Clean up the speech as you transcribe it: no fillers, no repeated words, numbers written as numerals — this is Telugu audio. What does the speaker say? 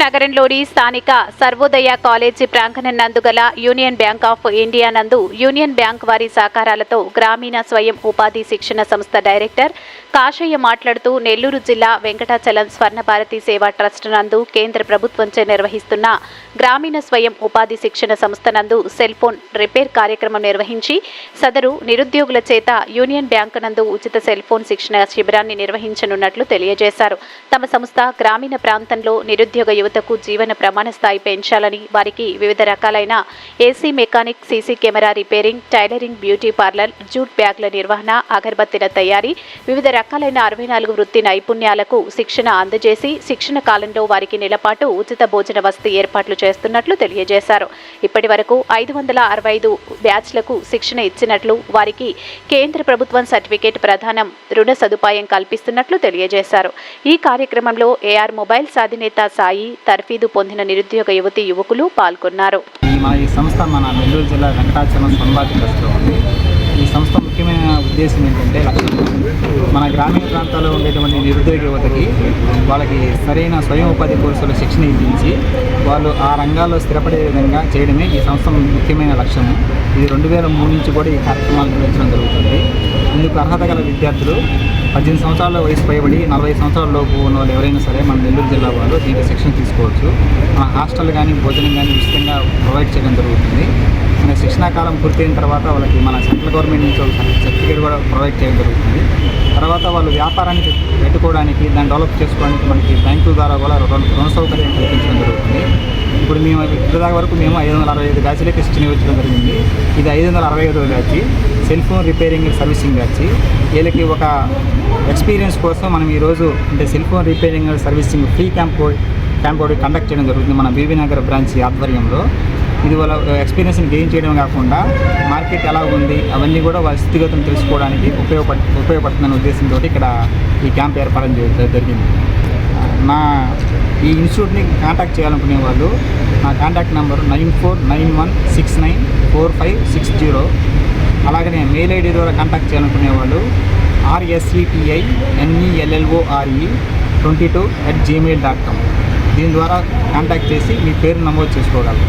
నగరంలోని స్థానిక సర్వోదయ కాలేజీ ప్రాంగణం నందు గల యూనియన్ బ్యాంక్ ఆఫ్ ఇండియా నందు యూనియన్ బ్యాంక్ వారి సహకారాలతో గ్రామీణ స్వయం ఉపాధి శిక్షణ సంస్థ డైరెక్టర్ కాశయ్య మాట్లాడుతూ నెల్లూరు జిల్లా వెంకటాచలం స్వర్ణ భారతి సేవా ట్రస్ట్ నందు కేంద్ర ప్రభుత్వంచే నిర్వహిస్తున్న గ్రామీణ స్వయం ఉపాధి శిక్షణ సంస్థ నందు సెల్ ఫోన్ రిపేర్ కార్యక్రమం నిర్వహించి సదరు నిరుద్యోగుల చేత యూనియన్ బ్యాంక్ నందు ఉచిత సెల్ ఫోన్ శిక్షణ శిబిరాన్ని నిర్వహించనున్నట్లు తెలియజేశారు. తమ సంస్థ గ్రామీణ ప్రాంతంలో నిరుద్యోగ యువతకు జీవన ప్రమాణ స్థాయి పెంచాలని వారికి వివిధ రకాలైన AC mechanic, CC camera repairing, tailoring, beauty parlour, jute బ్యాగ్ల నిర్వహణ, అగరబత్తిల తయారీ, వివిధ రకాలైన 64 వృత్తి నైపుణ్యాలకు శిక్షణ అందజేసి శిక్షణ కాలంలో వారికి నెలపాటు ఉచిత భోజన వసతి ఏర్పాట్లు చేస్తున్నట్లు తెలియజేశారు. ఇప్పటి వరకు 565 బ్యాచ్లకు శిక్షణ ఇచ్చినట్లు, వారికి కేంద్ర ప్రభుత్వం సర్టిఫికేట్ ప్రదానం, రుణ సదుపాయం కల్పిస్తున్నట్లు తెలియజేశారు. ఈ కార్యక్రమంలో ఏఆర్ మొబైల్స్ అధినేత సాయి, తర్ఫీదు పొందిన నిరుద్యోగ యువతి యువకులు పాల్గొన్నారు. ఈ సంస్థ మన నెల్లూరు జిల్లా వెంకటాచలం స్వర్ణ భారతి ట్రస్ట్లో ఉంది. ఈ సంస్థ ముఖ్యమైన ఉద్దేశం ఏంటంటే మన గ్రామీణ ప్రాంతాల్లో ఉండేటువంటి నిరుద్యోగ యువతకి వాళ్ళకి సరైన స్వయం ఉపాధి కోర్సుల శిక్షణ ఇప్పించి వాళ్ళు ఆ రంగాల్లో స్థిరపడే విధంగా చేయడమే ఈ సంస్థ ముఖ్యమైన లక్ష్యము. ఇది 2003 నుంచి కూడా ఈ కార్యక్రమాలు నిర్వహించడం జరుగుతుంది. ఇందుకు అర్హత గల విద్యార్థులు 18 సంవత్సరాల వయసు పైబడి 40 సంవత్సరాల లోపు ఉన్న వాళ్ళు ఎవరైనా సరే మన నెల్లూరు జిల్లా వాళ్ళు దీంట్లో శిక్షణ తీసుకోవచ్చు. మన హాస్టల్ కానీ భోజనం కానీ ఉచితంగా ప్రొవైడ్ చేయడం జరుగుతుంది. మన శిక్షణా కాలం పూర్తయిన తర్వాత వాళ్ళకి మన సెంట్రల్ గవర్నమెంట్ నుంచి సర్టిఫికేట్ కూడా ప్రొవైడ్ చేయడం జరుగుతుంది. తర్వాత వాళ్ళు వ్యాపారానికి పెట్టుకోవడానికి, దాన్ని డెవలప్ చేసుకోవడానికి మనకి బ్యాంకుల ద్వారా కూడా రుణ సౌకర్యం కల్పించడం జరుగుతుంది. ఇప్పుడు మేము ఇప్పటిదాకా వరకు 565 బ్యాచ్లకి శిక్షణ ఇవ్వడం జరిగింది. ఇది 565వ batch, cell phone repairing servicing batch. వీళ్ళకి ఒక ఎక్స్పీరియన్స్ కోసం మనం ఈరోజు అంటే cell phone repairing servicing free camp ఒకటి కండక్ట్ చేయడం జరుగుతుంది మన బీబీ నగర్ బ్రాంచ్ ఆధ్వర్యంలో. ఇది వాళ్ళ ఎక్స్పీరియన్స్ని గెయిన్ చేయడం కాకుండా మార్కెట్ ఎలా ఉంది అవన్నీ కూడా వాళ్ళ స్థితిగతులను తెలుసుకోవడానికి ఉపయోగపడుతుందనే ఉద్దేశంతో ఇక్కడ ఈ క్యాంప్ ఏర్పడడం జరిగింది. ఈ ఇన్స్టిట్యూట్ని కాంటాక్ట్ చేయాలనుకునే వాళ్ళు నా కాంటాక్ట్ నెంబర్ 9491694560. అలాగనే మెయిల్ ఐడి ద్వారా కాంటాక్ట్ చేయాలనుకునే వాళ్ళు rsetnellore22@gmail.com. దీని ద్వారా కాంటాక్ట్ చేసి మీ పేరు నమోదు చేసుకోగలరు.